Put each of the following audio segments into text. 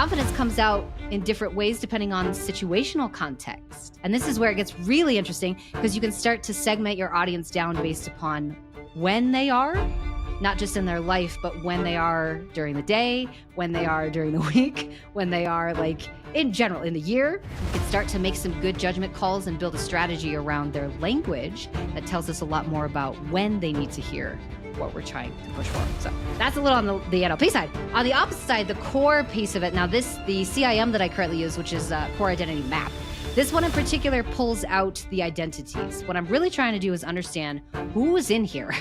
confidence comes out in different ways depending on situational context. And this is where it gets really interesting because you can start to segment your audience down based upon when they are, not just in their life, but when they are during the day, when they are during the week, when they are like in general in the year. You can start to make some good judgment calls and build a strategy around their language that tells us a lot more about when they need to hear what we're trying to push for. So that's a little on the NLP side. On the opposite side, the core piece of it, now the CIM that I currently use, which is Core Identity Map, this one in particular pulls out the identities. What I'm really trying to do is understand who's in here,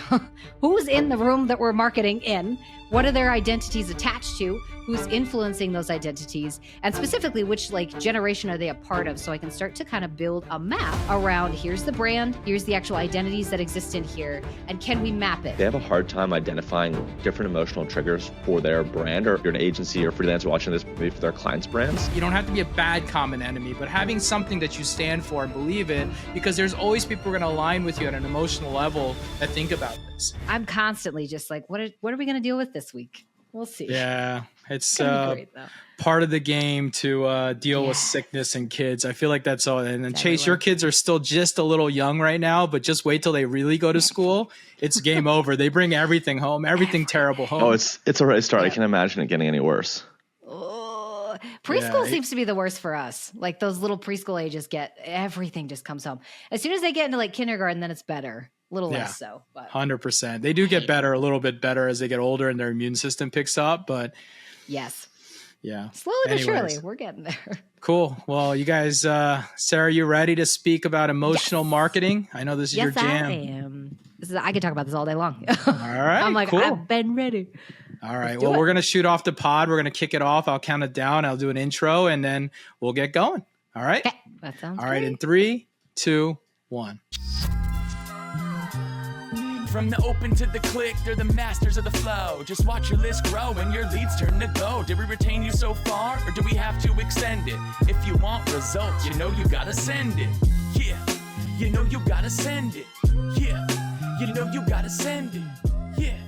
who's in the room that we're marketing in, what are their identities attached to, who's influencing those identities, and specifically which like generation are they a part of, so I can start to kind of build a map around here's the brand, here's the actual identities that exist in here, and can we map it? They have a hard time identifying different emotional triggers for their brand, or if you're an agency or freelancer watching this, maybe for their clients' brands. You don't have to be a bad common enemy, but having something that you stand for and believe in, because there's always people who are going to align with you at an emotional level that think about this. I'm constantly just like, what are we going to deal with this week? We'll see. Yeah, it's great, part of the game to deal with sickness in kids. I feel like that's all. And then Chase, your kids are still just a little young right now, but just wait till they really go to school. It's game over. They bring everything home, everything terrible home. Oh, it's already started. I can't imagine it getting any worse. Oh, preschool seems to be the worst for us. Like those little preschool ages everything just comes home. As soon as they get into like kindergarten, then it's better. A little less so, but 100%. They do get better, a little bit better as they get older and their immune system picks up. But yes, yeah, slowly but surely, we're getting there. Cool. Well, you guys, Sarah, you ready to speak about emotional marketing? I know this is your jam. I am. I could talk about this all day long. All right. I'm like, cool. I've been ready. All right. Well, we're going to shoot off the pod. We're going to kick it off. I'll count it down. I'll do an intro and then we'll get going. All right. Okay. That sounds all right. In 3, 2, 1. From the open to the click, they're the masters of the flow. Just watch your list grow and your leads turn to gold. Did we retain you so far, or do we have to extend it? If you want results, you know you gotta send it. Yeah, you know you gotta send it. Yeah, you know you gotta send it. Yeah,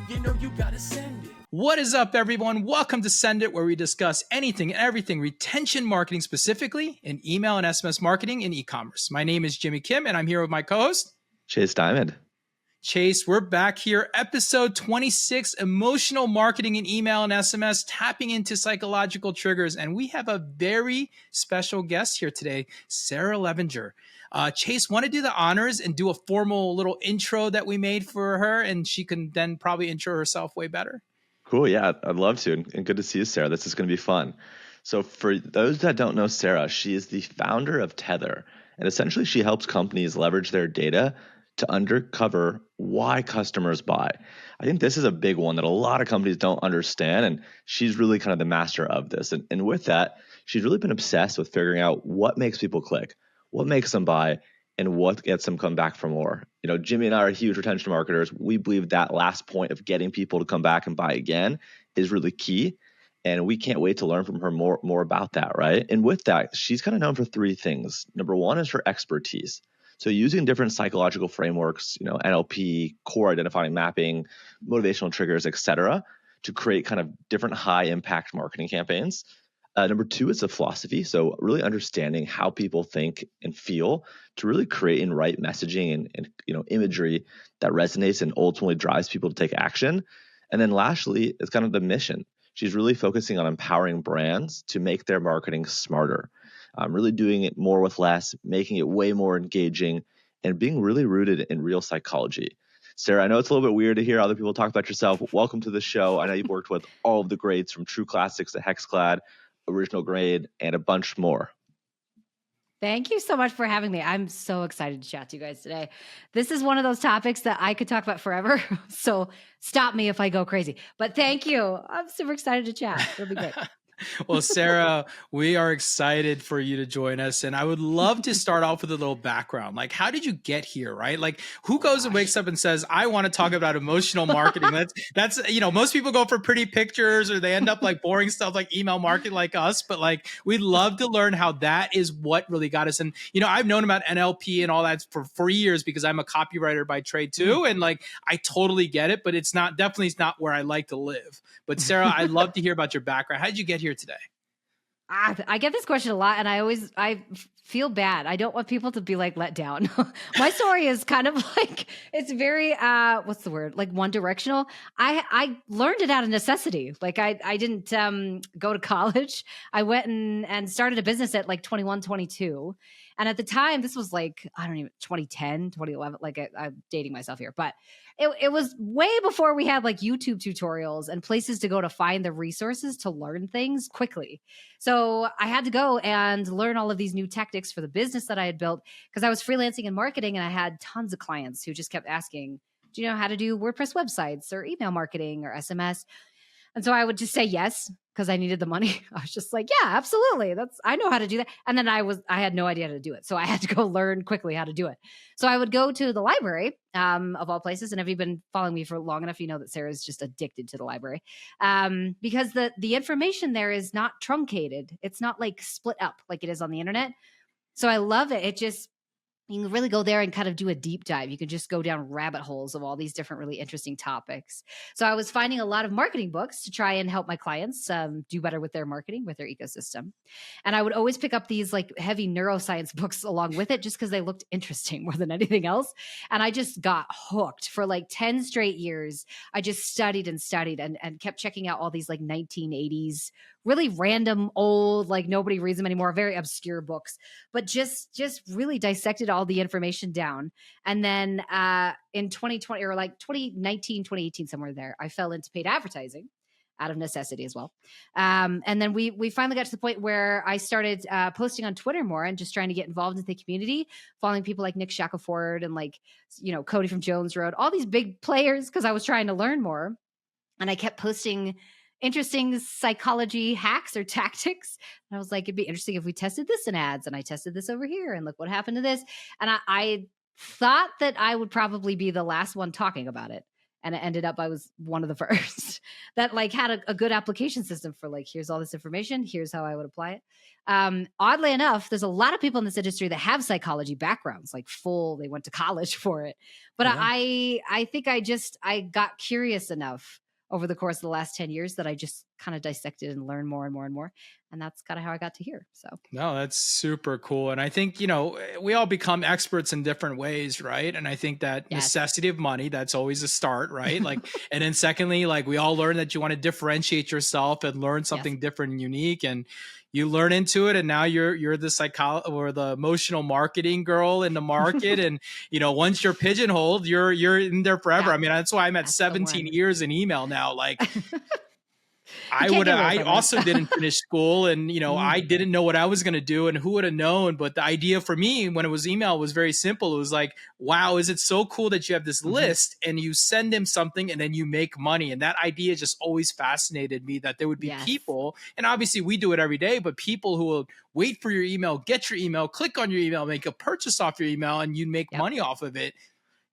you know you gotta send it. What is up, everyone? Welcome to Send It, where we discuss anything and everything retention marketing, specifically in email and SMS marketing and e-commerce. My name is Jimmy Kim, and I'm here with my co-host, Chase Diamond. Chase, we're back here. Episode 26, emotional marketing in email and SMS, tapping into psychological triggers. And we have a very special guest here today, Sarah Levinger. Chase, want to do the honors and do a formal little intro that we made for her, and she can then probably intro herself way better? Cool. Yeah, I'd love to. And good to see you, Sarah. This is going to be fun. So for those that don't know Sarah, she is the founder of Tether. And essentially, she helps companies leverage their data to uncover why customers buy. I think this is a big one that a lot of companies don't understand, and she's really kind of the master of this. And with that, she's really been obsessed with figuring out what makes people click, what makes them buy, and what gets them come back for more. You know, Jimmy and I are huge retention marketers. We believe that last point of getting people to come back and buy again is really key. And we can't wait to learn from her more about that, right? And with that, she's kind of known for 3 things. Number 1 is her expertise. So using different psychological frameworks, you know, NLP, core identifying mapping, motivational triggers, et cetera, to create kind of different high impact marketing campaigns. Number 2 is a philosophy. So really understanding how people think and feel to really create and write messaging and you know, imagery that resonates and ultimately drives people to take action. And then lastly, it's kind of the mission. She's really focusing on empowering brands to make their marketing smarter. Really doing it more with less, making it way more engaging, and being really rooted in real psychology. Sarah, I know it's a little bit weird to hear other people talk about yourself. Welcome to the show. I know you've worked with all of the greats from True Classics to Hexclad, Original Grade, and a bunch more. Thank you so much for having me. I'm so excited to chat to you guys today. This is one of those topics that I could talk about forever. So stop me if I go crazy. But thank you. I'm super excited to chat. It'll be great. Well, Sarah, we are excited for you to join us. And I would love to start off with a little background. Like, how did you get here, right? Like, who goes and wakes up and says, I want to talk about emotional marketing? That's, you know, most people go for pretty pictures or they end up like boring stuff like email marketing like us. But like, we'd love to learn how that is what really got us. And, you know, I've known about NLP and all that for years because I'm a copywriter by trade too. And like, I totally get it, but it's not where I like to live. But Sarah, I'd love to hear about your background. How did you get here today? I get this question a lot, and I feel bad. I don't want people to be like let down. My story is kind of like, it's very what's the word? Like one directional. I learned it out of necessity. Like I didn't go to college. I went and started a business at like 21, 22. And at the time, this was like, I don't even 2010, 2011. Like I'm dating myself here, but it was way before we had like YouTube tutorials and places to go to find the resources to learn things quickly. So I had to go and learn all of these new tactics for the business that I had built because I was freelancing and marketing, and I had tons of clients who just kept asking, do you know how to do WordPress websites or email marketing or SMS? And so I would just say yes because I needed the money. I was just like, yeah, absolutely. I know how to do that. And then I had no idea how to do it. So I had to go learn quickly how to do it. So I would go to the library of all places. And if you've been following me for long enough, you know that Sarah's just addicted to the library because the information there is not truncated. It's not like split up like it is on the internet. So I love it. It just, you can really go there and kind of do a deep dive. You can just go down rabbit holes of all these different really interesting topics. So I was finding a lot of marketing books to try and help my clients do better with their marketing, with their ecosystem. And I would always pick up these like heavy neuroscience books along with it just because they looked interesting more than anything else. And I just got hooked for like 10 straight years. I just studied and studied and kept checking out all these like 1980s really random, old, like nobody reads them anymore, very obscure books, but just really dissected all the information down. And then in 2020 or like 2019, 2018, somewhere there, I fell into paid advertising out of necessity as well. And then we finally got to the point where I started posting on Twitter more and just trying to get involved in the community, following people like Nick Shackelford and like, you know, Cody from Jones Road, all these big players because I was trying to learn more. And I kept posting interesting psychology hacks or tactics. And I was like, it'd be interesting if we tested this in ads, and I tested this over here and look what happened to this. And I thought that I would probably be the last one talking about it. And it ended up I was one of the first that like had a good application system for like, here's all this information, here's how I would apply it. Oddly enough, there's a lot of people in this industry that have psychology backgrounds, like they went to college for it. But yeah. I think I got curious enough over the course of the last 10 years that I just kind of dissected and learned more and more and more. And that's kind of how I got to here. So no, that's super cool. And I think, you know, we all become experts in different ways, right? And I think that necessity of money, that's always a start, right? Like, and then secondly, like we all learn that you want to differentiate yourself and learn something different and unique. And you learn into it, and now you're the psychology or the emotional marketing girl in the market. And, you know, once you're pigeonholed, you're in there forever. I mean, that's why I'm at 17 years in email now. Like, I also didn't finish school, and, you know, I didn't know what I was going to do, and who would have known? But the idea for me when it was email was very simple. It was like, wow, is it so cool that you have this list and you send them something and then you make money? And that idea just always fascinated me, that there would be people, and obviously we do it every day, but people who will wait for your email, get your email, click on your email, make a purchase off your email, and you make money off of it.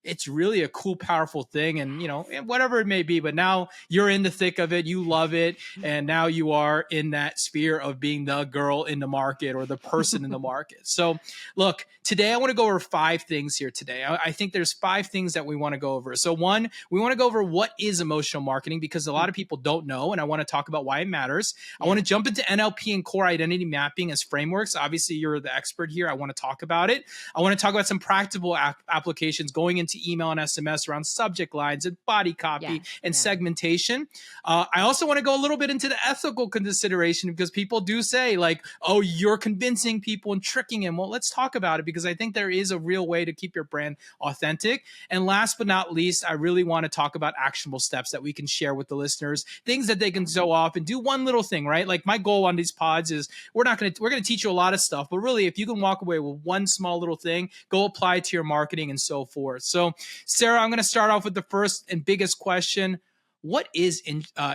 It's really a cool, powerful thing. And, you know, whatever it may be, but now you're in the thick of it. You love it. And now you are in that sphere of being the girl in the market or the person in the market. So look, today I want to go over 5 things here today. I think there's 5 things that we want to go over. So one, we want to go over what is emotional marketing, because a lot of people don't know. And I want to talk about why it matters. I want to jump into NLP and core identity mapping as frameworks. Obviously, you're the expert here. I want to talk about it. I want to talk about some practical applications going into email and SMS around subject lines and body copy and segmentation. I also want to go a little bit into the ethical consideration, because people do say like, oh, you're convincing people and tricking them. Well, let's talk about it, because I think there is a real way to keep your brand authentic. And last but not least, I really want to talk about actionable steps that we can share with the listeners, things that they can go off and do one little thing, right? Like my goal on these pods is we're going to teach you a lot of stuff, but really if you can walk away with one small little thing, go apply it to your marketing and so forth. So Sarah, I'm going to start off with the first and biggest question. What is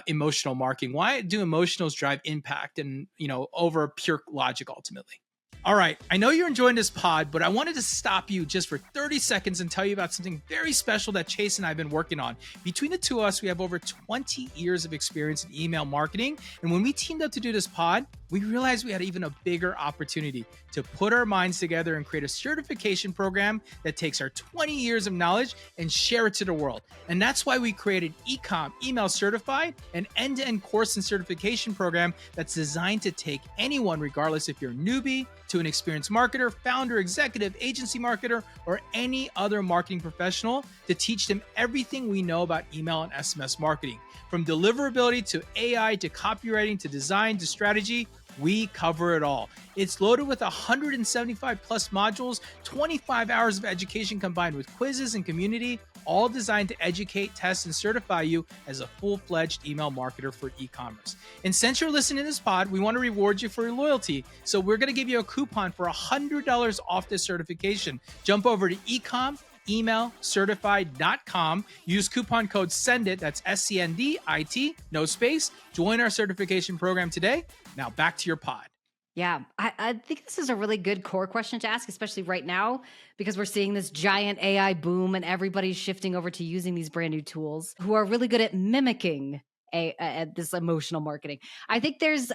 emotional marketing? Why do emotionals drive impact and, you know, over pure logic ultimately? All right, I know you're enjoying this pod, but I wanted to stop you just for 30 seconds and tell you about something very special that Chase and I have been working on. Between the two of us, we have over 20 years of experience in email marketing. And when we teamed up to do this pod, we realized we had even a bigger opportunity to put our minds together and create a certification program that takes our 20 years of knowledge and share it to the world. And that's why we created Ecom Email Certified, an end-to-end course and certification program that's designed to take anyone, regardless if you're a newbie to an experienced marketer, founder, executive, agency marketer, or any other marketing professional, to teach them everything we know about email and SMS marketing. From deliverability to AI to copywriting to design to strategy, we cover it all. It's loaded with 175 plus modules, 25 hours of education combined with quizzes and community, all designed to educate, test, and certify you as a full-fledged email marketer for e-commerce. And since you're listening to this pod, we want to reward you for your loyalty. So we're going to give you a coupon for $100 off this certification. Jump over to ecomemailcertified.com. Use coupon code SENDIT, that's SCNDIT, no space. Join our certification program today. Now back to your pod. Yeah, I think this is a really good core question to ask, especially right now, because we're seeing this giant AI boom and everybody's shifting over to using these brand new tools who are really good at mimicking this emotional marketing. I think there's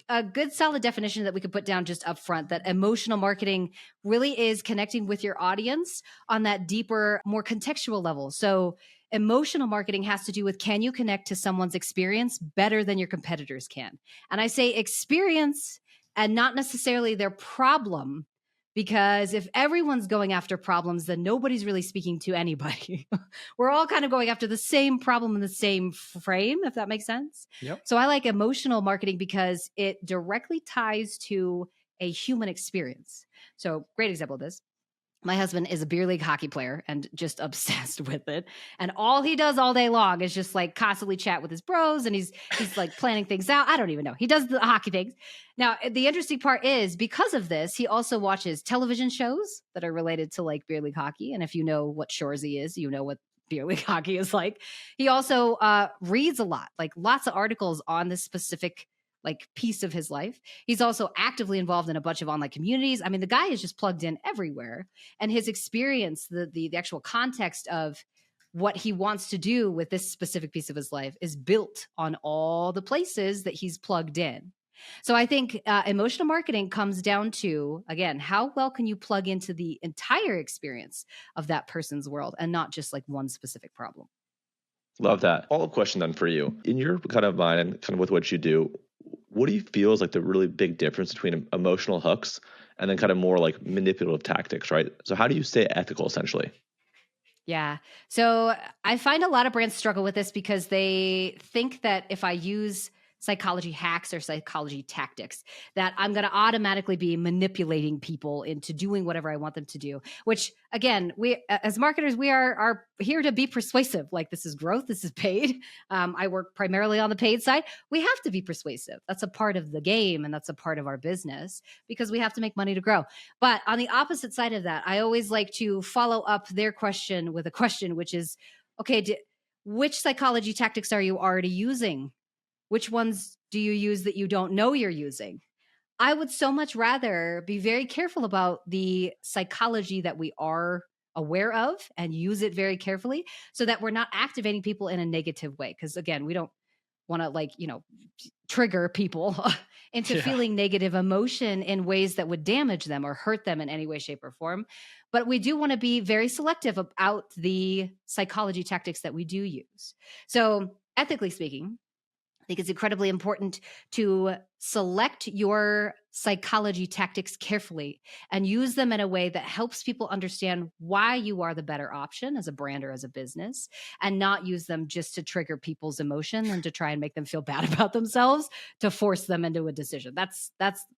a good solid definition that we could put down just up front, that emotional marketing really is connecting with your audience on that deeper, more contextual level. So emotional marketing has to do with, can you connect to someone's experience better than your competitors can? And I say experience and not necessarily their problem, because if everyone's going after problems, then nobody's really speaking to anybody. We're all kind of going after the same problem in the same frame, if that makes sense. Yep. So I like emotional marketing because it directly ties to a human experience. So great example of this. My husband is a beer league hockey player and just obsessed with it. And all he does all day long is just like constantly chat with his bros, and he's like planning things out. I don't even know. He does the hockey things. Now, the interesting part is, because of this, he also watches television shows that are related to like beer league hockey. And if you know what Shoresy is, you know what beer league hockey is like. He also reads a lot, like lots of articles on this specific like piece of his life. He's also actively involved in a bunch of online communities. I mean, the guy is just plugged in everywhere, and his experience, the actual context of what he wants to do with this specific piece of his life is built on all the places that he's plugged in. So I think emotional marketing comes down to, again, how well can you plug into the entire experience of that person's world and not just like one specific problem. Love that. Follow-up question then for you. In your kind of mind and kind of with what you do, what do you feel is like the really big difference between emotional hooks and then kind of more like manipulative tactics, right? So how do you stay ethical essentially? Yeah. So I find a lot of brands struggle with this because they think that if I use psychology hacks or psychology tactics, that I'm going to automatically be manipulating people into doing whatever I want them to do, which again, we as marketers, we are here to be persuasive. Like, this is growth, this is paid. I work primarily on the paid side. We have to be persuasive. That's a part of the game, and that's a part of our business because we have to make money to grow. But on the opposite side of that, I always like to follow up their question with a question, which is, okay, which psychology tactics are you already using? Which ones do you use that you don't know you're using? I would so much rather be very careful about the psychology that we are aware of and use it very carefully so that we're not activating people in a negative way. Because again, we don't want to trigger people into feeling negative emotion in ways that would damage them or hurt them in any way, shape, or form. But we do want to be very selective about the psychology tactics that we do use. So ethically speaking, I think it's incredibly important to select your psychology tactics carefully and use them in a way that helps people understand why you are the better option as a brand or as a business, and not use them just to trigger people's emotion and to try and make them feel bad about themselves to force them into a decision. That's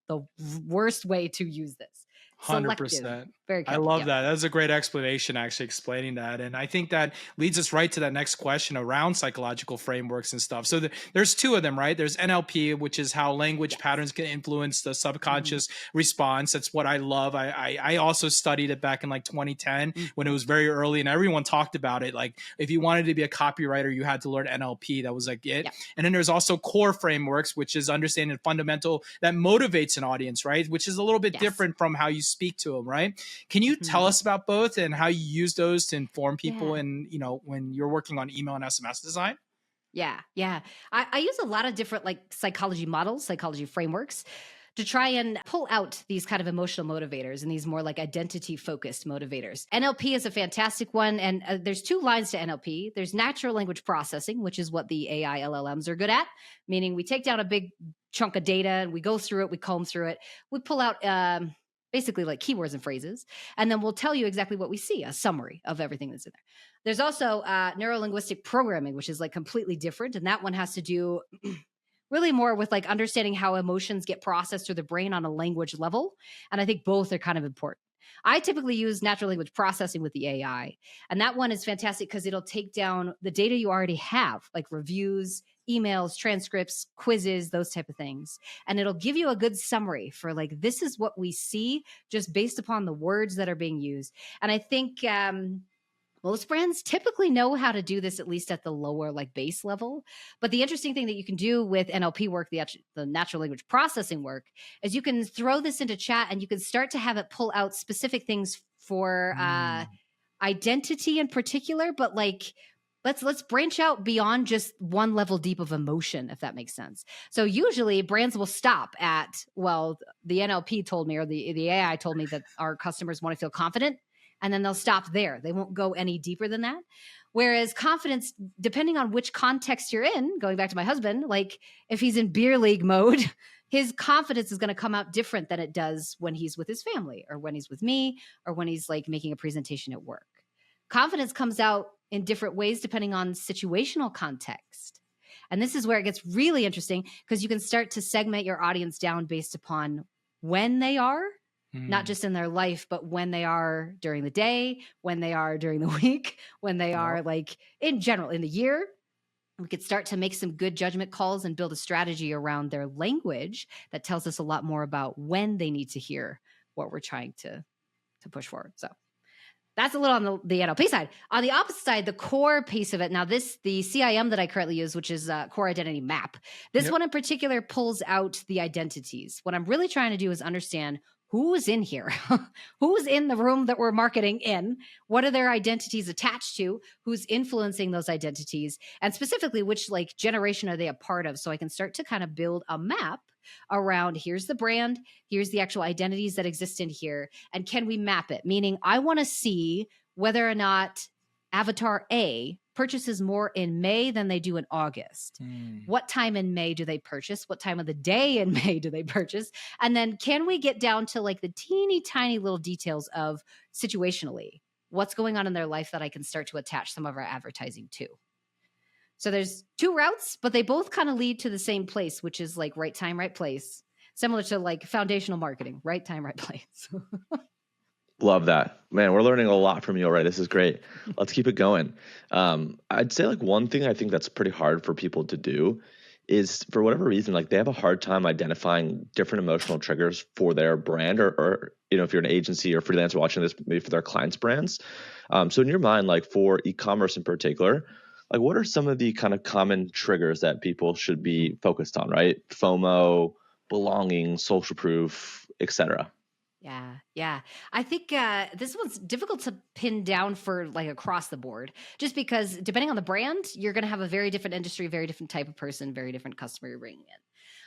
the worst way to use this. selective. 100%. Very I good. love Yeah. that. That's a great explanation, actually explaining that. And I think that leads us right to that next question around psychological frameworks and stuff. So there's two of them, right? There's NLP, which is how language Yes. patterns can influence the Mhm. subconscious response. That's what I love. I also studied it back in like 2010 when it was very early and everyone talked about it. Like if you wanted to be a copywriter, you had to learn NLP. That was like it. Yeah. And then there's also core frameworks, which is understanding fundamental that motivates an audience, right? Which is a little bit Yes. different from how you speak to them, right? Can you tell us about both and how you use those to inform people Yeah. and, when you're working on email and SMS design? Yeah. Yeah. I use a lot of different like psychology models, psychology frameworks to try and pull out these kind of emotional motivators and these more like identity focused motivators. NLP is a fantastic one. And there's two lines to NLP. There's natural language processing, which is what the AI LLMs are good at, meaning we take down a big chunk of data and we go through it, we comb through it, we pull out basically like keywords and phrases, and then we'll tell you exactly what we see, a summary of everything that's in there. There's also neuro-linguistic programming, which is like completely different. And that one has to do really more with like understanding how emotions get processed through the brain on a language level. And I think both are kind of important. I typically use natural language processing with the AI. And that one is fantastic because it'll take down the data you already have, like reviews, emails, transcripts, quizzes, those type of things. And it'll give you a good summary for like, this is what we see just based upon the words that are being used. And I think most brands typically know how to do this, at least at the lower like base level. But the interesting thing that you can do with NLP work, the natural language processing work, is you can throw this into chat and you can start to have it pull out specific things for identity in particular. But like, let's branch out beyond just one level deep of emotion, if that makes sense. So usually brands will stop at, well, the NLP told me, or the AI told me that our customers want to feel confident. And then they'll stop there. They won't go any deeper than that. Whereas confidence, depending on which context you're in, going back to my husband, like if he's in beer league mode, his confidence is going to come out different than it does when he's with his family or when he's with me or when he's like making a presentation at work. Confidence comes out in different ways depending on situational context. And this is where it gets really interesting because you can start to segment your audience down based upon when they are, not just in their life, but when they are during the day, when they are during the week, when they are like in general in the year. We could start to make some good judgment calls and build a strategy around their language that tells us a lot more about when they need to hear what we're trying to push forward. So that's a little on the NLP side. On the opposite side, the core piece of it. Now, the CIM that I currently use, which is Core Identity Map, this one in particular pulls out the identities. What I'm really trying to do is understand who's in here, who's in the room that we're marketing in, what are their identities attached to, who's influencing those identities, and specifically which like generation are they a part of, so I can start to kind of build a map around here's the brand, here's the actual identities that exist in here, and can we map it? Meaning I want to see whether or not Avatar A purchases more in May than they do in August. What time in May do they purchase? What time of the day in May do they purchase? And then can we get down to like the teeny tiny little details of situationally what's going on in their life that I can start to attach some of our advertising to? So there's two routes, but they both kind of lead to the same place, which is like right time, right place. Similar to like foundational marketing, right time, right place. Love that. Man, we're learning a lot from you already. This is great. Let's keep it going. I'd say like one thing I think that's pretty hard for people to do is for whatever reason, like they have a hard time identifying different emotional triggers for their brand or if you're an agency or freelancer watching this, maybe for their clients' brands. So in your mind, like for e-commerce in particular, like what are some of the kind of common triggers that people should be focused on, right? FOMO, belonging, social proof, etc. Yeah. I think this one's difficult to pin down for like across the board, just because depending on the brand, you're going to have a very different industry, very different type of person, very different customer you're bringing in.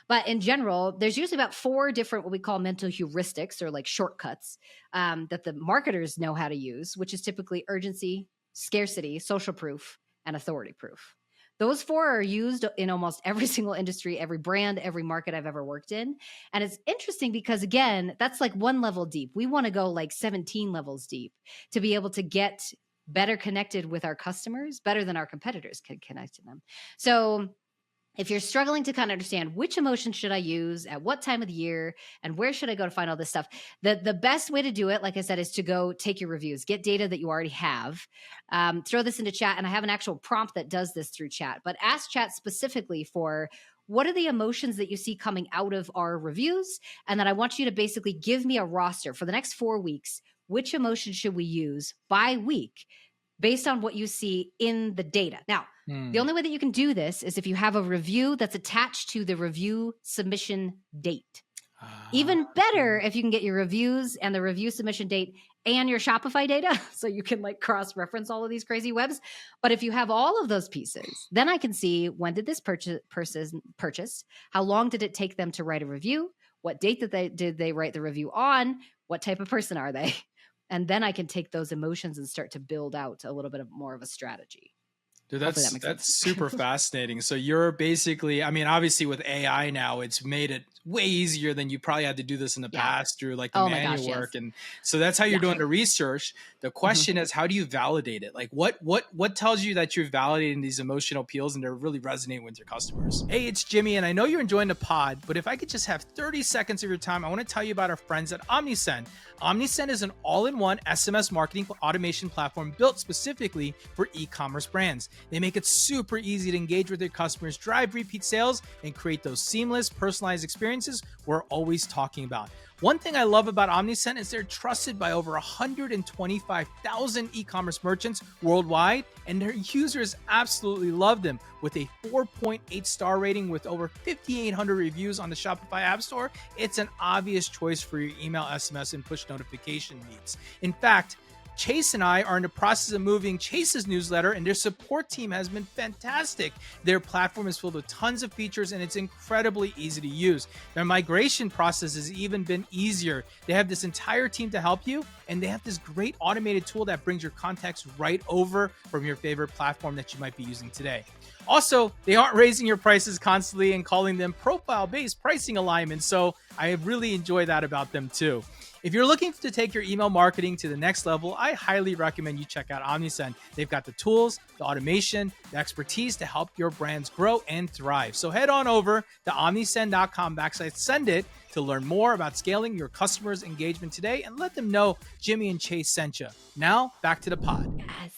But in general, there's usually about 4 different what we call mental heuristics or like shortcuts that the marketers know how to use, which is typically urgency, scarcity, social proof, and authority proof. Those 4 are used in almost every single industry, every brand, every market I've ever worked in. And it's interesting because, again, that's like one level deep. We want to go like 17 levels deep to be able to get better connected with our customers, better than our competitors can connect to them. So if you're struggling to kind of understand which emotion should I use at what time of the year and where should I go to find all this stuff, the best way to do it, like I said, is to go take your reviews, get data that you already have, throw this into chat. And I have an actual prompt that does this through chat, but ask chat specifically for what are the emotions that you see coming out of our reviews? And then I want you to basically give me a roster for the next 4 weeks. Which emotion should we use by week based on what you see in the data? Now, the only way that you can do this is if you have a review that's attached to the review submission date. Even better if you can get your reviews and the review submission date and your Shopify data, so you can like cross-reference all of these crazy webs. But if you have all of those pieces, then I can see when did this person purchase, how long did it take them to write a review, what date did they write the review on, what type of person are they? And then I can take those emotions and start to build out a little bit more of a strategy. Dude, that's super fascinating. So you're basically, I mean, obviously with AI now, it's made it way easier than you probably had to do this in the past through like the manual work. Yes. And so that's how you're doing the research. The question is, how do you validate it? Like what tells you that you're validating these emotional appeals and they're really resonating with your customers? Hey, it's Jimmy, and I know you're enjoying the pod, but if I could just have 30 seconds of your time, I want to tell you about our friends at OmniSend. OmniSend is an all-in-one SMS marketing automation platform built specifically for e-commerce brands. They make it super easy to engage with their customers, drive repeat sales, and create those seamless, personalized experiences we're always talking about. One thing I love about OmniSend is they're trusted by over 125,000 e-commerce merchants worldwide, and their users absolutely love them. With a 4.8 star rating with over 5,800 reviews on the Shopify App Store, it's an obvious choice for your email, SMS, and push notification needs. In fact, Chase and I are in the process of moving Chase's newsletter, and their support team has been fantastic. Their platform is filled with tons of features, and it's incredibly easy to use. Their migration process has even been easier. They have this entire team to help you, and they have this great automated tool that brings your contacts right over from your favorite platform that you might be using today. Also, they aren't raising your prices constantly and calling them profile-based pricing alignments, so I really enjoy that about them too. If you're looking to take your email marketing to the next level, I highly recommend you check out OmniSend. They've got the tools, the automation, the expertise to help your brands grow and thrive. So head on over to omnisend.com/sendit to learn more about scaling your customers' engagement today, and let them know Jimmy and Chase sent you. Now, back to the pod. Yes.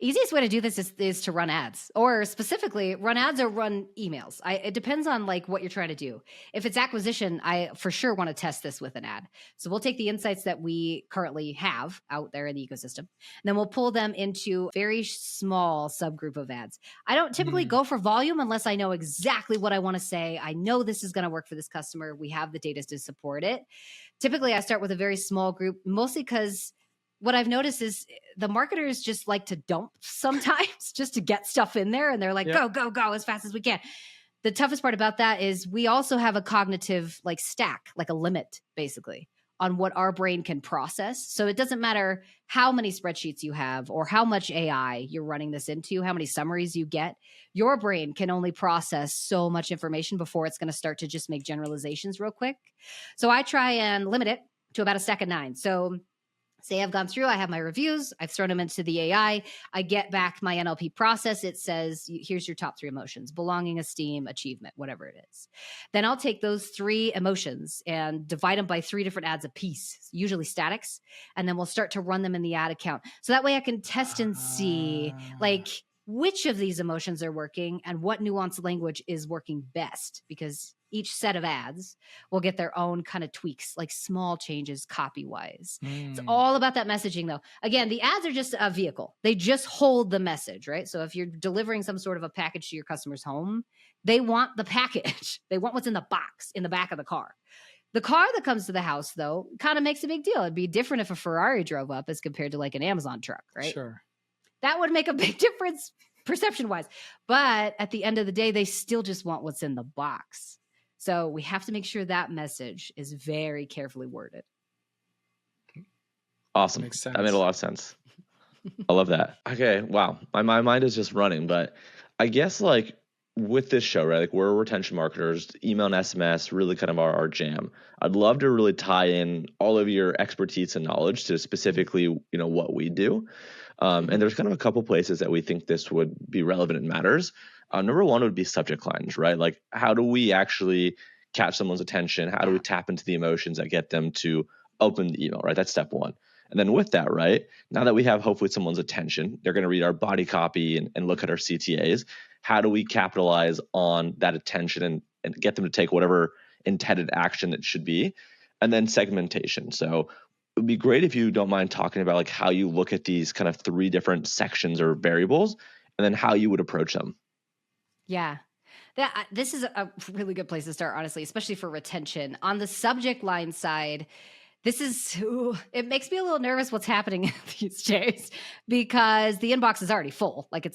Easiest way to do this is to run ads, or specifically run ads or run emails. It depends on like what you're trying to do. If it's acquisition, I for sure want to test this with an ad. So we'll take the insights that we currently have out there in the ecosystem, and then we'll pull them into a very small subgroup of ads. I don't typically go for volume unless I know exactly what I want to say. I know this is going to work for this customer. We have the data to support it. Typically, I start with a very small group, mostly because what I've noticed is the marketers just like to dump sometimes just to get stuff in there. And they're like, go, go, go as fast as we can. The toughest part about that is we also have a cognitive like stack, like a limit basically on what our brain can process. So it doesn't matter how many spreadsheets you have or how much AI you're running this into, how many summaries you get. Your brain can only process so much information before it's going to start to just make generalizations real quick. So I try and limit it to about a stack of 9. So say I've gone through, I have my reviews, I've thrown them into the AI, I get back my NLP process. It says, here's your top 3 emotions: belonging, esteem, achievement, whatever it is. Then I'll take those 3 emotions and divide them by 3 different ads a piece, usually statics, and then we'll start to run them in the ad account. So that way I can test and see like which of these emotions are working and what nuanced language is working best, because each set of ads will get their own kind of tweaks, like small changes copy-wise. It's all about that messaging, though. Again, the ads are just a vehicle. They just hold the message, right? So if you're delivering some sort of a package to your customer's home, they want the package. They want what's in the box in the back of the car. The car that comes to the house, though, kind of makes a big deal. It'd be different if a Ferrari drove up as compared to like an Amazon truck, right? Sure. That would make a big difference perception-wise. But at the end of the day, they still just want what's in the box. So we have to make sure that message is very carefully worded. Awesome. Makes sense. That made a lot of sense. I love that. Okay. Wow. My mind is just running, but I guess like with this show, right? Like we're retention marketers, email and SMS really kind of our jam. I'd love to really tie in all of your expertise and knowledge to specifically, what we do. And there's kind of a couple places that we think this would be relevant and matters. number one would be subject lines, right? Like, how do we actually catch someone's attention? How do we tap into the emotions that get them to open the email, right? That's step one. And then with that, right, now that we have hopefully someone's attention, they're going to read our body copy and look at our CTAs. How do we capitalize on that attention and get them to take whatever intended action it should be? And then segmentation. So it would be great if you don't mind talking about like how you look at these kind of 3 different sections or variables, and then how you would approach them. Yeah. This is a really good place to start, honestly, especially for retention. On the subject line side, it makes me a little nervous what's happening these days because the inbox is already full. Like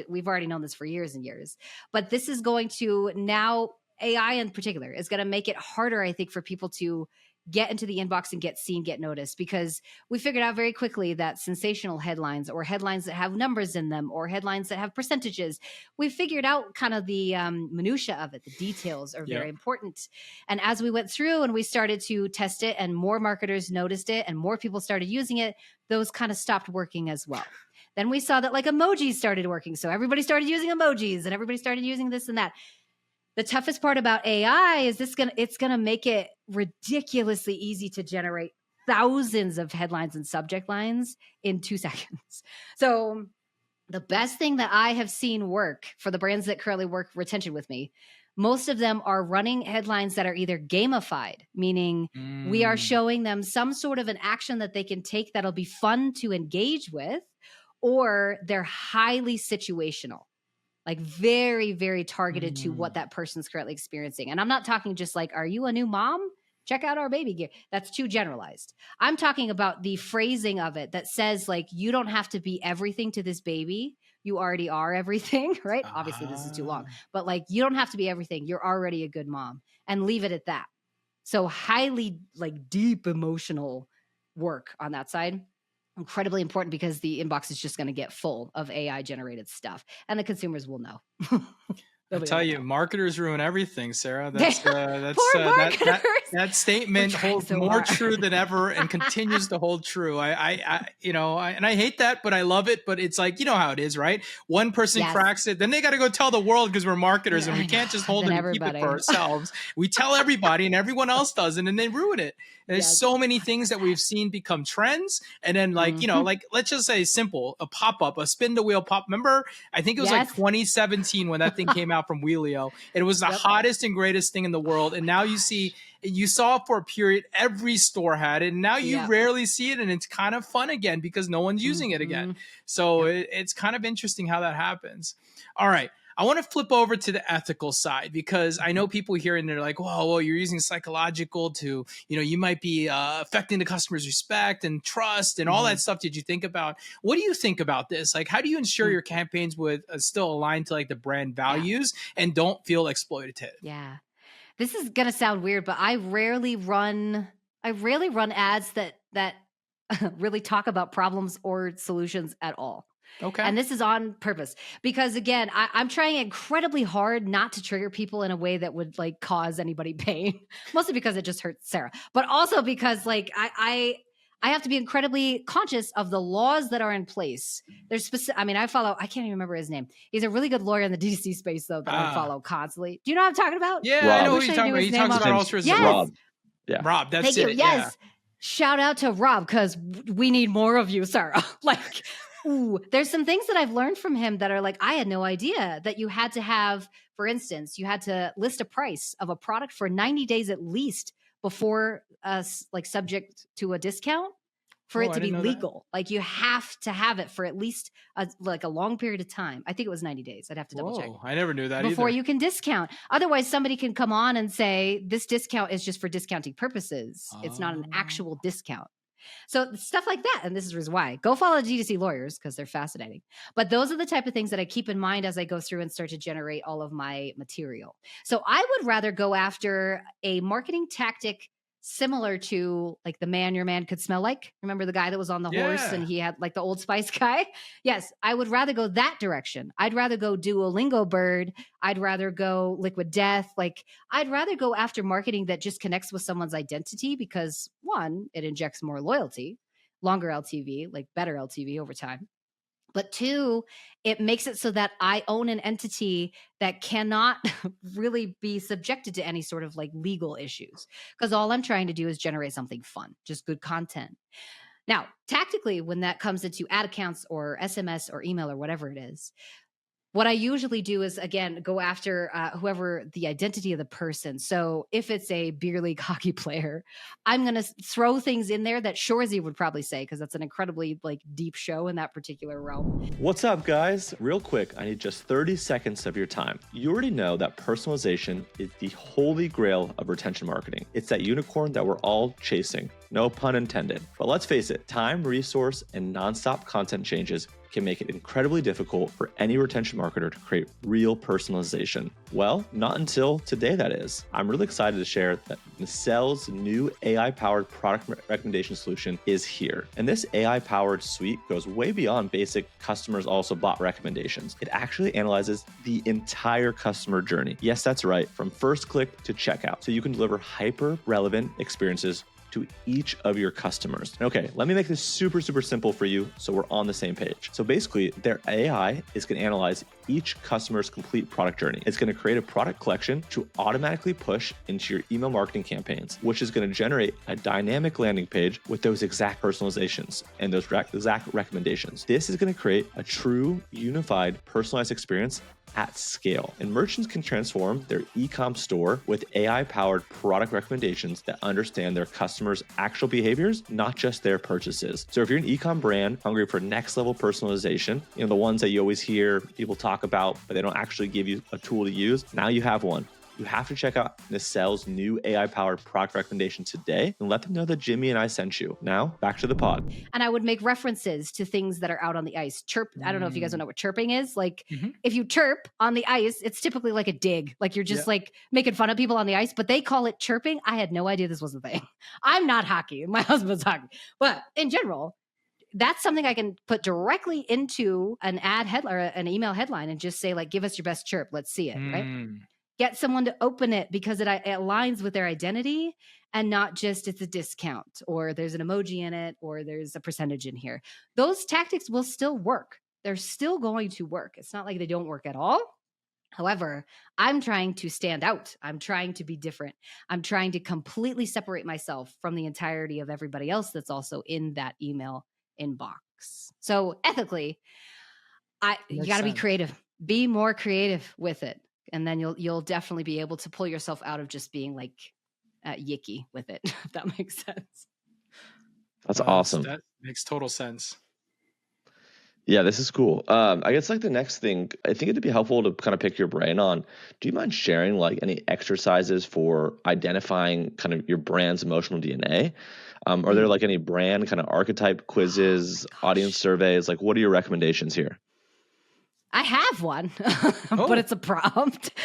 we've already known this for years and years. But this is going to now, AI in particular, is going to make it harder, I think, for people to get into the inbox and get seen, get noticed, because we figured out very quickly that sensational headlines or headlines that have numbers in them or headlines that have percentages, we figured out kind of the minutia of it. The details are very important. And as we went through and we started to test it and more marketers noticed it and more people started using it, those kind of stopped working as well. Then we saw that like emojis started working. So everybody started using emojis and everybody started using this and that. The toughest part about AI is it's gonna make it ridiculously easy to generate thousands of headlines and subject lines in 2 seconds. So the best thing that I have seen work for the brands that currently work retention with me, most of them are running headlines that are either gamified, meaning we are showing them some sort of an action that they can take that'll be fun to engage with, or they're highly situational. Like very, very targeted to what that person's currently experiencing. And I'm not talking just like, are you a new mom? Check out our baby gear. That's too generalized. I'm talking about the phrasing of it that says like, you don't have to be everything to this baby. You already are everything, right? Obviously this is too long, but like, you don't have to be everything. You're already a good mom, and leave it at that. So highly like deep emotional work on that side. Incredibly important because the inbox is just going to get full of AI generated stuff and the consumers will know. I tell you, marketers ruin everything, Sarah. That statement holds more true than ever and continues to hold true. I hate that, but I love it. But it's like, you know how it is, right? One person cracks it, then they got to go tell the world because we're marketers and we can't just hold it and keep it for ourselves. We tell everybody and everyone else does it and they ruin it. And there's so many things that we've seen become trends. And then like, like let's just say simple, a pop-up, a spin the wheel pop. Remember, I think it was like 2017 when that thing came out from Wheelio. It was the hottest and greatest thing in the world. And now you saw it for a period, every store had it. And now you rarely see it. And it's kind of fun again because no one's using it again. So it's kind of interesting how that happens. All right. I want to flip over to the ethical side because I know people here and they're like, whoa, well, you're using psychological to, you might be affecting the customer's respect and trust and all that stuff. Did you think about, what do you think about this? Like, how do you ensure your campaigns would still align to like the brand values and don't feel exploitative? Yeah. This is going to sound weird, but I rarely run ads that really talk about problems or solutions at all. Okay. And this is on purpose because again, I'm trying incredibly hard not to trigger people in a way that would like cause anybody pain, mostly because it just hurts Sarah, but also because like I have to be incredibly conscious of the laws that are in place. There's specific, I can't even remember his name. He's a really good lawyer in the DC space though that I follow constantly. Do you know what I'm talking about? Yeah, Rob. I know what you're talking about. He talks about all sorts of Rob. Yeah. Rob, that's Thank it. You. Yes. Yeah. Shout out to Rob because we need more of you, Sarah. Like, ooh, there's some things that I've learned from him that are like, I had no idea that you had to have, for instance, you had to list a price of a product for 90 days at least before like subject to a discount for it to be legal. Like you have to have it for at least a long period of time. I think it was 90 days. I'd have to double check. I never knew that before either. You can discount. Otherwise, somebody can come on and say this discount is just for discounting purposes. It's not an actual discount. So stuff like that. And this is why. Go follow D2C lawyers because they're fascinating. But those are the type of things that I keep in mind as I go through and start to generate all of my material. So I would rather go after a marketing tactic similar to like the man your man could smell like. Remember the guy that was on the horse and he had like the Old Spice guy? Yes, I would rather go that direction. I'd rather go Duolingo Bird. I'd rather go Liquid Death. Like I'd rather go after marketing that just connects with someone's identity because one, it injects more loyalty, longer LTV, like better LTV over time. But two, it makes it so that I own an entity that cannot really be subjected to any sort of like legal issues, because all I'm trying to do is generate something fun, just good content. Now, tactically, when that comes into ad accounts or SMS or email or whatever it is, what I usually do is, again, go after whoever the identity of the person. So if it's a beer league hockey player, I'm going to throw things in there that Shorzy would probably say, because that's an incredibly like deep show in that particular realm. What's up, guys? Real quick, I need just 30 seconds of your time. You already know that personalization is the holy grail of retention marketing. It's that unicorn that we're all chasing. No pun intended. But let's face it, time, resource, and nonstop content changes can make it incredibly difficult for any retention marketer to create real personalization. Well, not until today, that is. I'm really excited to share that Nacel's new AI-powered product recommendation solution is here. And this AI-powered suite goes way beyond basic customers also bought recommendations. It actually analyzes the entire customer journey. Yes, that's right, from first click to checkout. So you can deliver hyper-relevant experiences to each of your customers. Okay, let me make this super simple for you so we're on the same page. So basically, their AI is going to analyze each customer's complete product journey. It's going to create a product collection to automatically push into your email marketing campaigns, which is going to generate a dynamic landing page with those exact personalizations and those exact recommendations. This is going to create a true unified personalized experience at scale. And merchants can transform their ecom store with AI-powered product recommendations that understand their customers' actual behaviors, not just their purchases. So if you're an ecom brand hungry for next level personalization, the ones that you always hear people talk about, but they don't actually give you a tool to use, now you have one. You have to check out Nacel's new AI-powered product recommendation today and let them know that Jimmy and I sent you. Now, back to the pod. And I would make references to things that are out on the ice. Chirp. I don't know if you guys know what chirping is. Like if you chirp on the ice, it's typically like a dig. Like you're just like making fun of people on the ice, but they call it chirping. I had no idea this was a thing. I'm not hockey. My husband's hockey. But in general, that's something I can put directly into an ad headline or an email headline and just say like, give us your best chirp. Let's see it, right? Get someone to open it because it aligns with their identity and not just it's a discount or there's an emoji in it or there's a percentage in here. Those tactics will still work. They're still going to work. It's not like they don't work at all. However, I'm trying to stand out. I'm trying to be different. I'm trying to completely separate myself from the entirety of everybody else that's also in that email inbox. So ethically, you got to be creative. Be more creative with it. And then you'll definitely be able to pull yourself out of just being like yicky with it, if that makes sense. That's awesome. That makes total sense. Yeah, this is cool. I guess like the next thing, I think it'd be helpful to kind of pick your brain on, do you mind sharing like any exercises for identifying kind of your brand's emotional DNA? Are there like any brand kind of archetype quizzes, audience surveys? Like what are your recommendations here? I have one, but it's a prompt.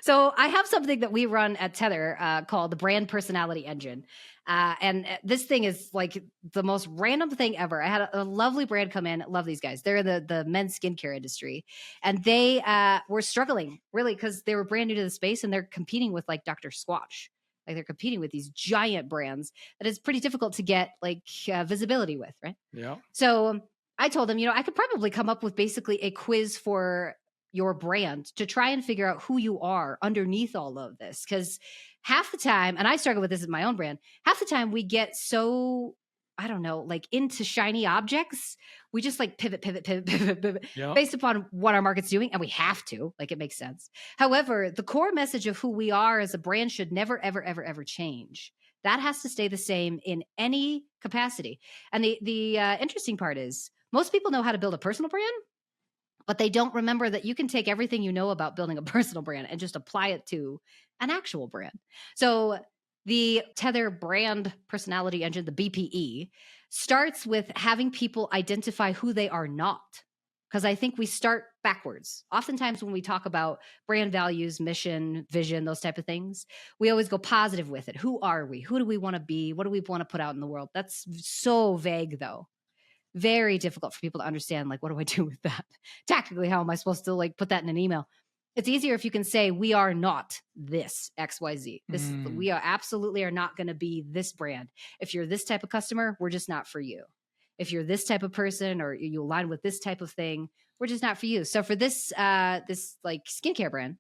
So I have something that we run at Tether called the Brand Personality Engine. And this thing is like the most random thing ever. I had a lovely brand come in. Love these guys. They're in the men's skincare industry. And they were struggling really because they were brand new to the space and they're competing with like Dr. Squatch. Like they're competing with these giant brands that is pretty difficult to get like visibility with, right? Yeah. So I told them, I could probably come up with basically a quiz for your brand to try and figure out who you are underneath all of this. Because half the time, and I struggle with this in my own brand, half the time we get so, I don't know, like into shiny objects. We just like pivot based upon what our market's doing. And we have to, like, it makes sense. However, the core message of who we are as a brand should never, ever, ever, ever change. That has to stay the same in any capacity. And the interesting part is most people know how to build a personal brand, but they don't remember that you can take everything you know about building a personal brand and just apply it to an actual brand. So the Tether Brand Personality Engine, the BPE, starts with having people identify who they are not. Because I think we start backwards. Oftentimes when we talk about brand values, mission, vision, those type of things, we always go positive with it. Who are we? Who do we want to be? What do we want to put out in the world? That's so vague, though. Very difficult for people to understand, like, what do I do with that? Tactically, how am I supposed to like put that in an email? It's easier if you can say, we are not this XYZ. We are absolutely are not going to be this brand. If you're this type of customer, we're just not for you. if you're this type of person or you align with this type of thing, we're just not for you. So for this like skincare brand,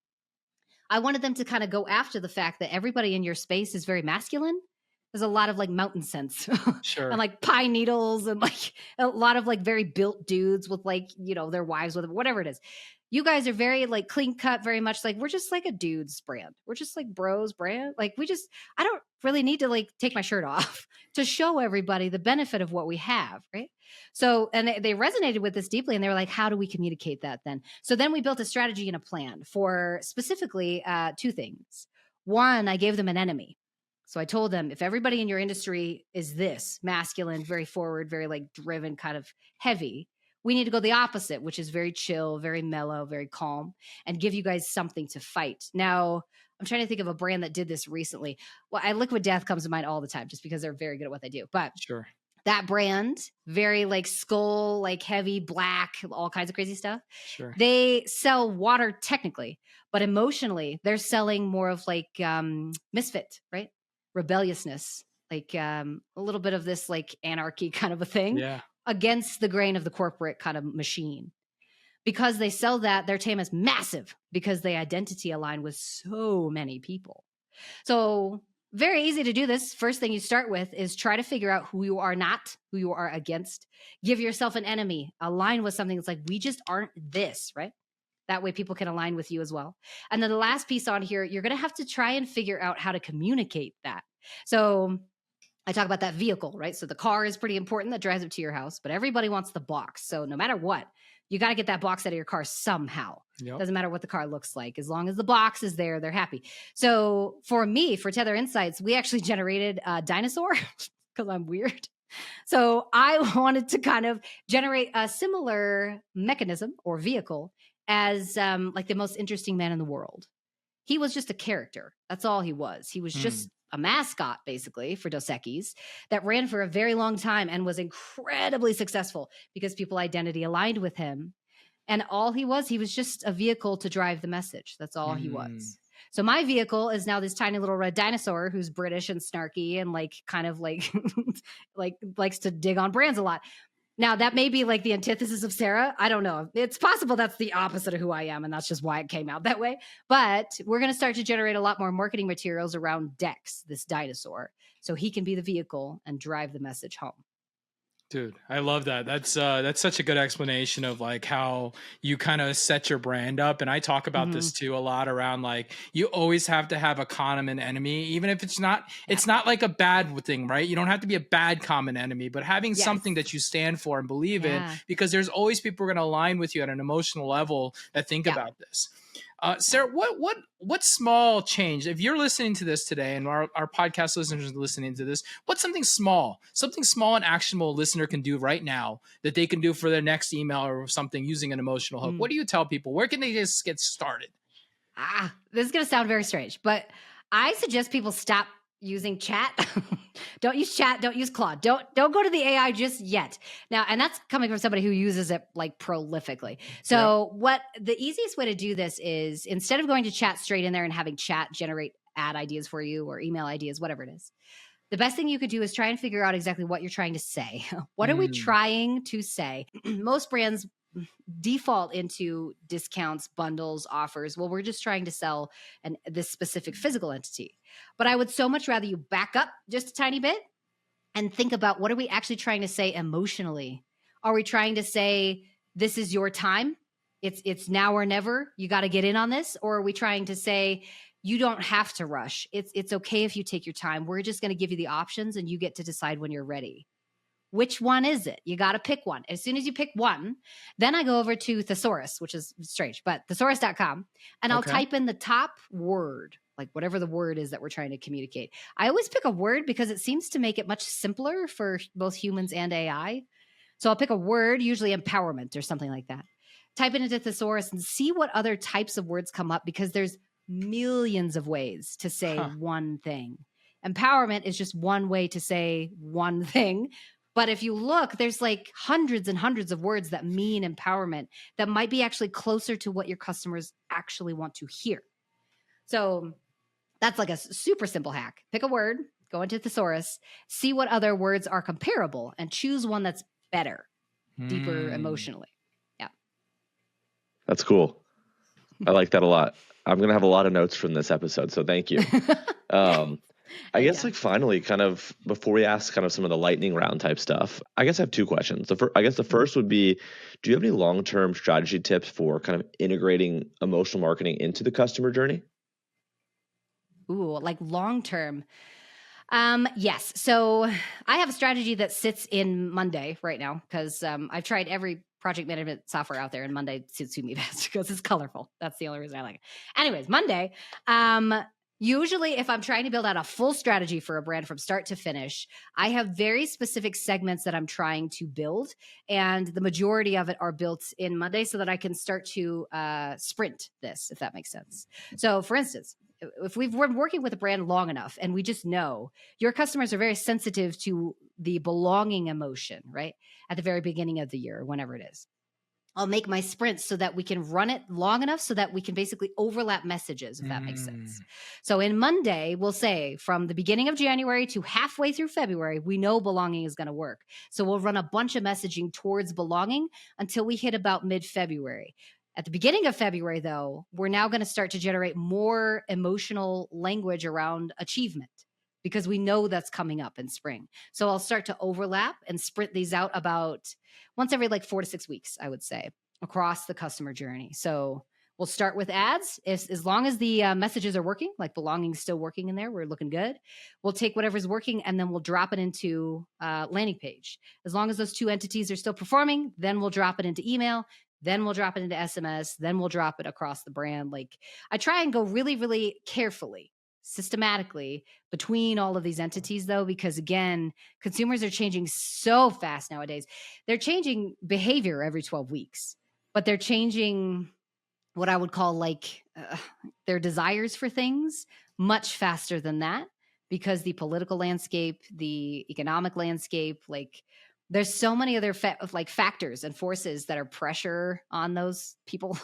I wanted them to kind of go after the fact that everybody in your space is very masculine. There's a lot of like mountain scents Sure. and like pine needles and like a lot of like very built dudes with like, their wives with them, whatever it is. You guys are very like clean cut, very much like we're just like a dude's brand. We're just like bros brand. Like I don't really need to like take my shirt off to show everybody the benefit of what we have. Right. So, and they resonated with this deeply and they were like, how do we communicate that then? So then we built a strategy and a plan for specifically two things. One, I gave them an enemy. So I told them, if everybody in your industry is this masculine, very forward, very like driven, kind of heavy, we need to go the opposite, which is very chill, very mellow, very calm, and give you guys something to fight. Now, I'm trying to think of a brand that did this recently. Well, Liquid Death comes to mind all the time just because they're very good at what they do. But Sure. that brand, very like skull, like heavy, black, all kinds of crazy stuff. Sure. They sell water technically, but emotionally, they're selling more of like misfit, right? Rebelliousness, like a little bit of this like anarchy kind of a thing against the grain of the corporate kind of machine. Because they sell that, their TAM is massive because they identity align with so many people. So very easy to do this. First thing you start with is try to figure out who you are not, who you are against. Give yourself an enemy. Align with something that's like, we just aren't this, right? That way people can align with you as well. And then the last piece on here, you're going to have to try and figure out how to communicate that. So I talk about that vehicle, right? So the car is pretty important that drives up to your house, but everybody wants the box. So no matter what, you got to get that box out of your car somehow. Yep. Doesn't matter what the car looks like. As long as the box is there, they're happy. So for me, for Tether Insights, we actually generated a dinosaur because I'm weird. So I wanted to kind of generate a similar mechanism or vehicle as like the most interesting man in the world. He was just a character. That's all he was. He was just a mascot, basically, for Dos Equis that ran for a very long time and was incredibly successful because people identity aligned with him. And all he was just a vehicle to drive the message. That's all he was. So my vehicle is now this tiny little red dinosaur who's British and snarky and like kind of like like likes to dig on brands a lot. Now, that may be like the antithesis of Sarah. I don't know. It's possible that's the opposite of who I am, and that's just why it came out that way. But we're going to start to generate a lot more marketing materials around Dex, this dinosaur, so he can be the vehicle and drive the message home. Dude, I love that. That's such a good explanation of like how you kind of set your brand up. And I talk about this too a lot around like you always have to have a common enemy, even if it's not like a bad thing, right? You don't have to be a bad common enemy, but having something that you stand for and believe in, because there's always people who are going to align with you at an emotional level that think about this. Sarah, what small change, if you're listening to this today and our podcast listeners are listening to this, what's something small and actionable a listener can do right now that they can do for their next email or something using an emotional hook? What do you tell people? Where can they just get started? This is going to sound very strange, but I suggest people stop using chat. Don't use chat. Don't use Claude. Don't go to the AI just yet. Now, and that's coming from somebody who uses it like prolifically. So what the easiest way to do this is instead of going to chat straight in there and having chat generate ad ideas for you or email ideas, whatever it is, the best thing you could do is try and figure out exactly what you're trying to say. What are we trying to say? Most brands default into discounts, bundles, offers. Well, we're just trying to sell this specific physical entity. But I would so much rather you back up just a tiny bit and think about what are we actually trying to say emotionally? Are we trying to say, this is your time? It's now or never. You got to get in on this. Or are we trying to say, you don't have to rush. It's okay if you take your time. We're just going to give you the options and you get to decide when you're ready. Which one is it? You got to pick one. As soon as you pick one, then I go over to Thesaurus, which is strange, but thesaurus.com, and I'll type in the top word, like whatever the word is that we're trying to communicate. I always pick a word because it seems to make it much simpler for both humans and AI. So I'll pick a word, usually empowerment or something like that. Type it into Thesaurus and see what other types of words come up because there's millions of ways to say one thing. Empowerment is just one way to say one thing. But if you look, there's like hundreds and hundreds of words that mean empowerment that might be actually closer to what your customers actually want to hear. So that's like a super simple hack. Pick a word, go into Thesaurus, see what other words are comparable, and choose one that's better, deeper Mm. emotionally. That's cool. I like that a lot. I'm going to have a lot of notes from this episode, so thank you. I guess like finally, kind of before we ask kind of some of the lightning round type stuff, I guess I have two questions. I guess the first would be, do you have any long-term strategy tips for kind of integrating emotional marketing into the customer journey? Ooh, like long term. Yes. So I have a strategy that sits in Monday right now because I've tried every project management software out there, and Monday suits me best because it's colorful. That's the only reason I like it. Anyways, Monday. Usually, if I'm trying to build out a full strategy for a brand from start to finish, I have very specific segments that I'm trying to build, and the majority of it are built in Monday so that I can start to sprint this, if that makes sense. So, for instance, if we've been working with a brand long enough and we just know your customers are very sensitive to the belonging emotion, right? At the very beginning of the year, whenever it is. I'll make my sprints so that we can run it long enough so that we can basically overlap messages, if that makes sense. So in Monday, we'll say from the beginning of January to halfway through February, we know belonging is going to work. So we'll run a bunch of messaging towards belonging until we hit about mid-February. At the beginning of February, though, we're now going to start to generate more emotional language around achievement because we know that's coming up in spring. So I'll start to overlap and sprint these out about once every like 4 to 6 weeks, I would say, across the customer journey. So we'll start with ads. As long as the messages are working, like belonging's still working in there, we're looking good. We'll take whatever's working and then we'll drop it into landing page. As long as those two entities are still performing, then we'll drop it into email. Then we'll drop it into SMS. Then we'll drop it across the brand. Like I try and go really, really carefully, systematically between all of these entities, though, because again, consumers are changing so fast nowadays. They're changing behavior every 12 weeks, but they're changing what I would call like their desires for things much faster than that because the political landscape, the economic landscape, like there's so many other factors and forces that are pressure on those people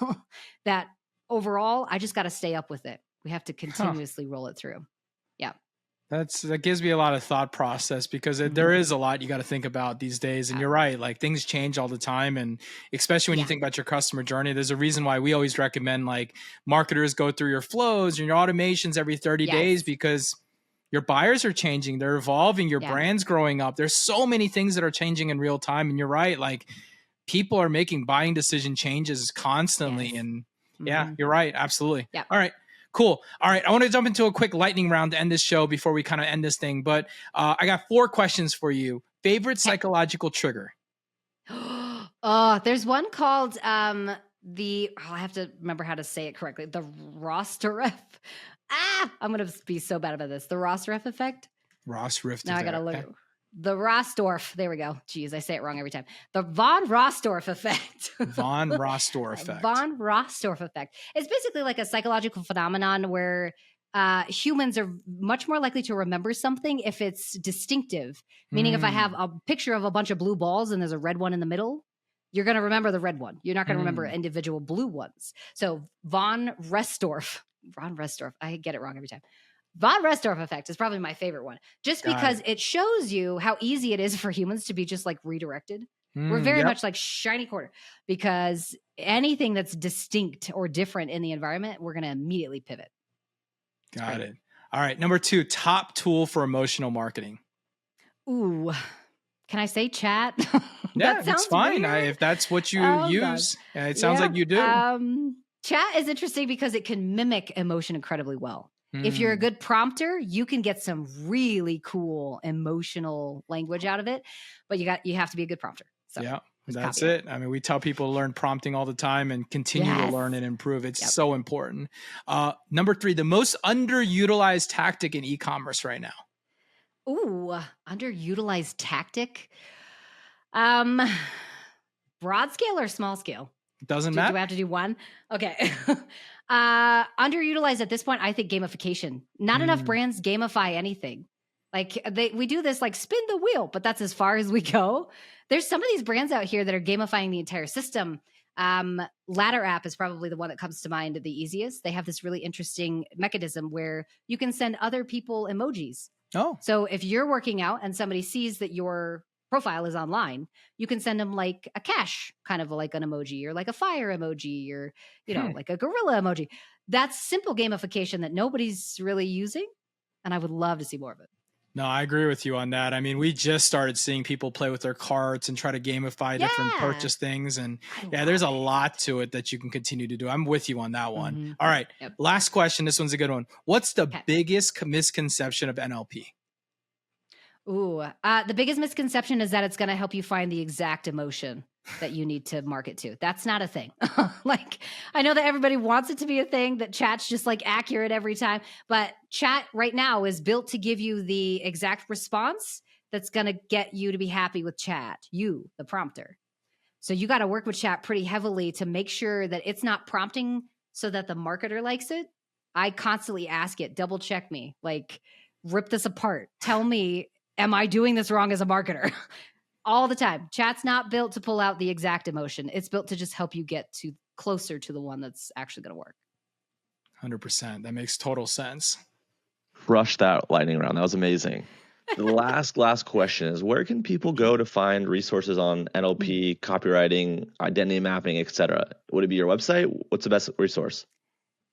that overall, I just got to stay up with it. We have to continuously roll it through. Yeah. That gives me a lot of thought process because there is a lot you got to think about these days. And you're right, like things change all the time. And especially when you think about your customer journey, there's a reason why we always recommend like marketers go through your flows and your automations every 30 days because your buyers are changing, they're evolving, your brand's growing up. There's so many things that are changing in real time. And you're right, like people are making buying decision changes constantly. And you're right. Absolutely. Yeah. All right. Cool. All right. I want to jump into a quick lightning round to end this show before we kind of end this thing. But I got 4 questions for you. Favorite psychological trigger? There's one called I have to remember how to say it correctly. The Rossdorf. I'm going to be so bad about this. The Rossdorf effect. Rossdorf. Now I got to look. The Rossdorf. There we go. Jeez, I say it wrong every time. The von Rossdorf effect. Von Rossdorf effect. Von Rossdorf effect. It's basically like a psychological phenomenon where humans are much more likely to remember something if it's distinctive. Meaning if I have a picture of a bunch of blue balls and there's a red one in the middle, you're going to remember the red one. You're not going to remember individual blue ones. So Von Rossdorf, I get it wrong every time. Von Rossdorf effect is probably my favorite one, just because it shows you how easy it is for humans to be just like redirected. We're very much like shiny quarter because anything that's distinct or different in the environment, we're going to immediately pivot. Got it. All right. Number 2, top tool for emotional marketing. Ooh, can I say chat? Yeah, it's fine. If that's what you use, it sounds like you do. Chat is interesting because it can mimic emotion incredibly well. If you're a good prompter, you can get some really cool emotional language out of it, but you have to be a good prompter. So yeah, that's it. I mean, we tell people to learn prompting all the time and continue to learn and improve. It's so important. Number 3, the most underutilized tactic in e-commerce right now. Ooh, underutilized tactic. Broad scale or small scale? Doesn't matter. Do I have to do one? Okay. Underutilized at this point, I think gamification. Not enough brands gamify anything. Like we do this like spin the wheel, but that's as far as we go. There's some of these brands out here that are gamifying the entire system. Ladder app is probably the one that comes to mind the easiest. They have this really interesting mechanism where you can send other people emojis. Oh. So if you're working out and somebody sees that your profile is online, you can send them like a cash, kind of like an emoji, or like a fire emoji, or, like a gorilla emoji. That's simple gamification that nobody's really using. And I would love to see more of it. No, I agree with you on that. I mean, we just started seeing people play with their carts and try to gamify different purchase things. And there's a lot to it that you can continue to do. I'm with you on that one. Mm-hmm. All right. Yep. Last question. This one's a good one. What's the biggest misconception of NLP? The biggest misconception is that it's going to help you find the exact emotion that you need to market to. That's not a thing. Like, I know that everybody wants it to be a thing, that chat's just like accurate every time, but chat right now is built to give you the exact response that's going to get you to be happy with chat, you, the prompter. So you got to work with chat pretty heavily to make sure that it's not prompting so that the marketer likes it. I constantly ask it, double check me, like, rip this apart. Tell me, am I doing this wrong as a marketer? All the time. Chat's not built to pull out the exact emotion. It's built to just help you get to closer to the one that's actually going to work. 100%. That makes total sense. Crush that lightning round. That was amazing. The last question is, where can people go to find resources on NLP, copywriting, identity mapping, etc.? Would it be your website? What's the best resource?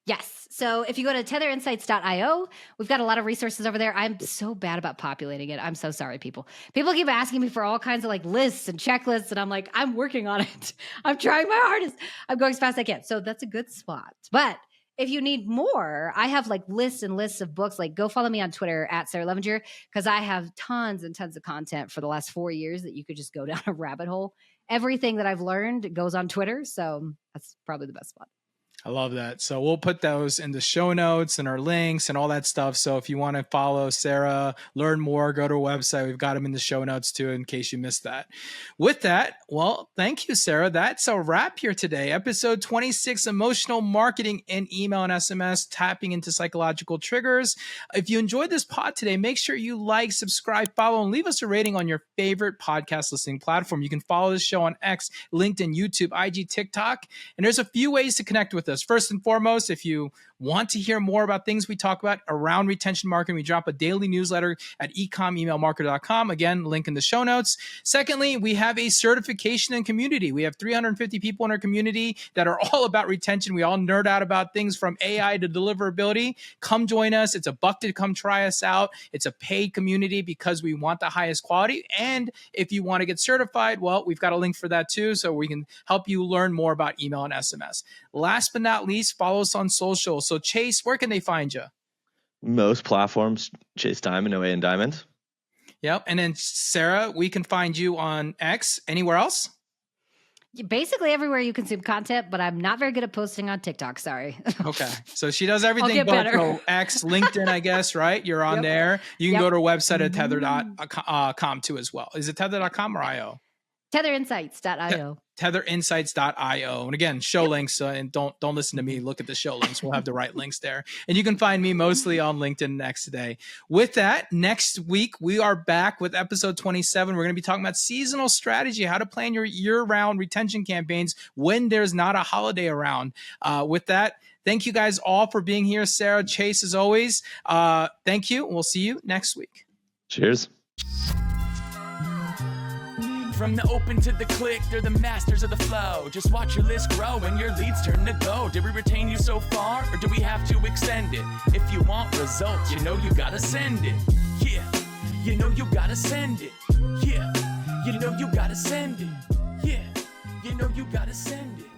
Yes. So if you go to tetherinsights.io, we've got a lot of resources over there. I'm so bad about populating it. I'm so sorry, people. People keep asking me for all kinds of like lists and checklists, and I'm like, I'm working on it. I'm trying my hardest. I'm going as fast as I can. So that's a good spot. But if you need more, I have like lists and lists of books. Like, go follow me on Twitter at Sarah Levinger, because I have tons and tons of content for the last 4 years that you could just go down a rabbit hole. Everything that I've learned goes on Twitter. So that's probably the best spot. I love that. So we'll put those in the show notes and our links and all that stuff. So if you want to follow Sarah, learn more, go to our website. We've got them in the show notes too, in case you missed that. With that, well, thank you, Sarah. That's a wrap here today. Episode 26, Emotional Marketing in Email and SMS, Tapping into Psychological Triggers. If you enjoyed this pod today, make sure you like, subscribe, follow, and leave us a rating on your favorite podcast listening platform. You can follow this show on X, LinkedIn, YouTube, IG, TikTok. And there's a few ways to connect with us. First and foremost, if you want to hear more about things we talk about around retention marketing, we drop a daily newsletter at ecom.emailmarketer.com. Again, link in the show notes. Secondly, we have a certification and community. We have 350 people in our community that are all about retention. We all nerd out about things from AI to deliverability. Come join us. It's $1 to come try us out. It's a paid community because we want the highest quality. And if you want to get certified, well, we've got a link for that too, so we can help you learn more about email and SMS. Last but not least, follow us on social. So Chase, where can they find you? Most platforms, Chase Diamond, OA and Diamond. Yep. And then Sarah, we can find you on X. Anywhere else? Basically everywhere you consume content, but I'm not very good at posting on TikTok. Sorry. Okay. So she does everything but so X, LinkedIn, I guess, right? You're on there. You can go to our website at tether.com too as well. Is it tether.com or IO? Tetherinsights.io. Tetherinsights.io. And again, show links. And don't listen to me. Look at the show links. We'll have the right links there. And you can find me mostly on LinkedIn and X today. With that, next week, we are back with episode 27. We're going to be talking about seasonal strategy, how to plan your year-round retention campaigns when there's not a holiday around. With that, thank you guys all for being here. Sarah, Chase, as always. Thank you. We'll see you next week. Cheers. From the open to the click, they're the masters of the flow. Just watch your list grow and your leads turn to gold. Did we retain you so far, or do we have to extend it? If you want results, you know you gotta send it. Yeah, you know you gotta send it. Yeah, you know you gotta send it. Yeah, you know you gotta send it.